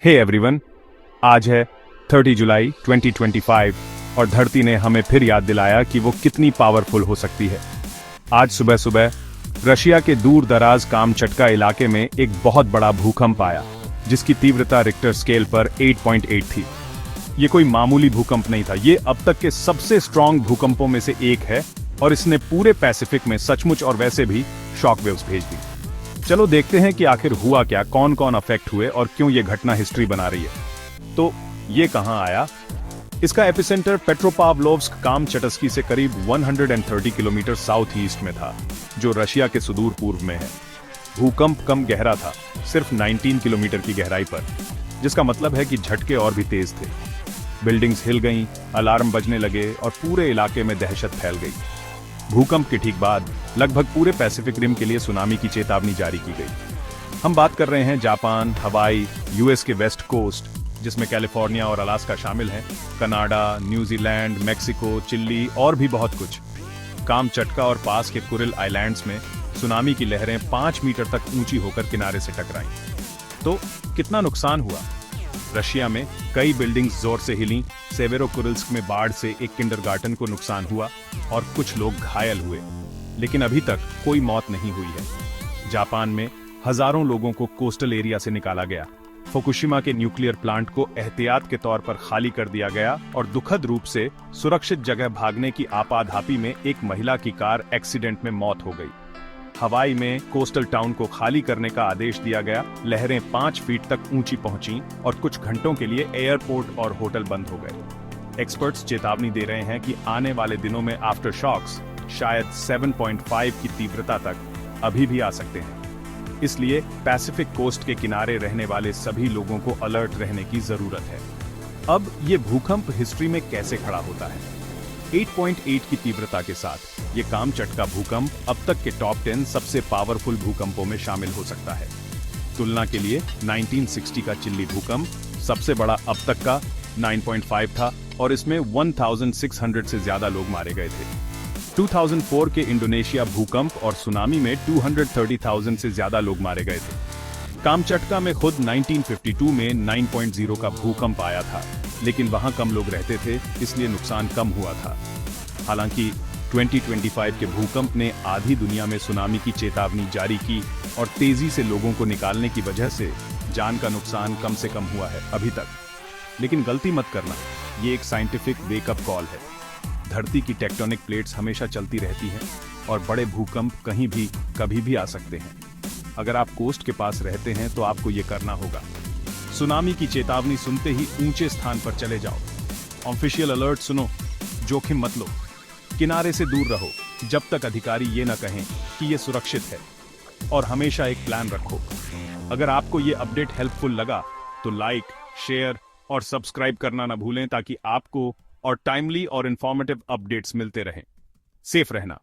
Hey everyone, आज है 30 जुलाई 2025 और धरती ने हमें फिर याद दिलाया कि वो कितनी पावरफुल हो सकती है। आज सुबह सुबह रशिया के दूर दराज कामचटका इलाके में एक बहुत बड़ा भूकंप आया, जिसकी तीव्रता रिक्टर स्केल पर 8.8 थी। ये कोई मामूली भूकंप नहीं था, ये अब तक के सबसे स्ट्रॉन्ग भूकंपों में से एक है और इसने पूरे पैसिफिक में सचमुच और वैसे भी शॉकवेव्स भेज दी। चलो देखते हैं कि आखिर हुआ क्या, कौन कौन अफेक्ट हुए और क्यों ये घटना हिस्ट्री बना रही है। तो ये कहां आया? इसका एपिसेंटर पेट्रोपाव्लोव्स्क कामचटस्की से करीब 130 किलोमीटर साउथ ईस्ट में था, जो रशिया के सुदूर पूर्व में है। भूकंप कम गहरा था, सिर्फ 19 किलोमीटर की गहराई पर, जिसका मतलब है कि झटके और भी तेज थे। बिल्डिंग्स हिल गईं, अलार्म बजने लगे और पूरे इलाके में दहशत फैल गई। भूकंप के ठीक बाद लगभग पूरे पैसिफिक रिम के लिए सुनामी की चेतावनी जारी की गई। हम बात कर रहे हैं जापान, हवाई, यूएस के वेस्ट कोस्ट, जिसमें कैलिफोर्निया और अलास्का शामिल हैं, कनाडा, न्यूजीलैंड, मेक्सिको, चिली और भी बहुत कुछ। कामचटका और पास के कुरिल आइलैंड्स में सुनामी की लहरें 5 मीटर तक ऊंची होकर किनारे से टकराईं। तो कितना नुकसान हुआ? रशिया में कई बिल्डिंग्स जोर से हिलीं, सेवेरोकुरिल्स्क में बाढ़ से एक किंडरगार्टन को नुकसान हुआ और कुछ लोग घायल हुए, लेकिन अभी तक कोई मौत नहीं हुई है। जापान में हजारों लोगों को कोस्टल एरिया से निकाला गया। फुकुशिमा के न्यूक्लियर प्लांट को एहतियात के तौर पर खाली कर दिया गया और दुखद रूप से सुरक्षित जगह भागने की आपाधापी में एक महिला की कार एक्सीडेंट में मौत हो गई। हवाई में कोस्टल टाउन को खाली करने का आदेश दिया गया। लहरें 5 फीट तक ऊंची पहुंची और कुछ घंटों के लिए एयरपोर्ट और होटल बंद हो गए। एक्सपर्ट्स चेतावनी दे रहे हैं कि आने वाले दिनों में आफ्टर शॉक्स शायद 7.5 की तीव्रता तक अभी भी आ सकते हैं। इसलिए पैसिफिक कोस्ट के किनारे रहने वाले सभी लोगों को अलर्ट रहने की जरूरत है। अब ये भूकंप हिस्ट्री में कैसे खड़ा होता है? 8.8 की तीव्रता के साथ ये कामचटका भूकंप अब तक के टॉप 10 सबसे पावरफुल भूकंपों में शामिल हो सकता है। तुलना के लिए 1960 का चिल्ली भूकंप सबसे बड़ा अब तक का 9.5 था और इसमें 1600 से ज्यादा लोग मारे गए थे। 2004 के इंडोनेशिया भूकंप और सुनामी में 230,000 से ज्यादा लोग मारे गए थे। कामचटका में खुद 1952 में 9.0 का भूकंप आया था, लेकिन वहां कम लोग रहते थे, इसलिए नुकसान कम हुआ था। हालांकि 2025 के भूकंप ने आधी दुनिया में सुनामी की चेतावनी जारी की और तेजी से लोगों को निकालने की वजह से जान का नुकसान कम से कम हुआ है अभी तक। लेकिन गलती मत करना, ये एक साइंटिफिक वेकअप कॉल है। धरती की टेक्टोनिक प्लेट्स हमेशा चलती रहती हैं और बड़े भूकंप कहीं भी कभी भी आ सकते हैं। अगर आप कोस्ट के पास रहते हैं तो आपको ये करना होगा। सुनामी की चेतावनी सुनते ही ऊंचे स्थान पर चले जाओ। ऑफिशियल अलर्ट सुनो, जोखिम मत लो, किनारे से दूर रहो जब तक अधिकारी ये न कहें कि ये सुरक्षित है, और हमेशा एक प्लान रखो। अगर आपको ये अपडेट हेल्पफुल लगा तो लाइक, शेयर और सब्सक्राइब करना न भूलें, ताकि आपको और टाइमली और इंफॉर्मेटिव अपडेट्स मिलते रहें। सेफ रहना।